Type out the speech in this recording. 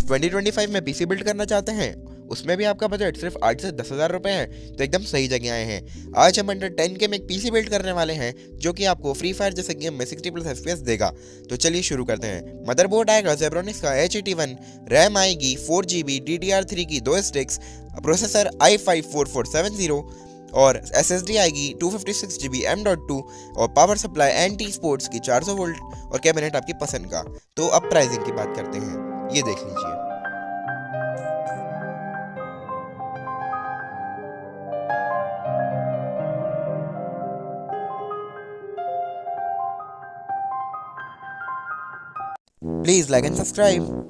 आप 2025 में PC build करना चाहते हैं, उसमें भी आपका बजट सिर्फ 8 से 10,000 रुपए है, तो एकदम सही जगह आए हैं। आज हम अंडर 10K में एक पीसी बिल्ड करने वाले हैं जो कि आपको फ्री फायर जैसे गेम में 60+ FPS देगा। तो चलिए शुरू करते हैं। मदरबोर्ड आएगा जेब्रोनिक्स का H81, रैम आएगी 4GB, DDR3 की 2 स्टिक्स, प्रोसेसर i5-4470 और SSD आएगी 256GB M.2 और पावर सप्लाई एंटी स्पोर्ट्स की 400 वोल्ट और कैबिनेट आपकी पसंद का। तो अब प्राइसिंग की बात करते हैं, ये देख लीजिए। Please like and subscribe.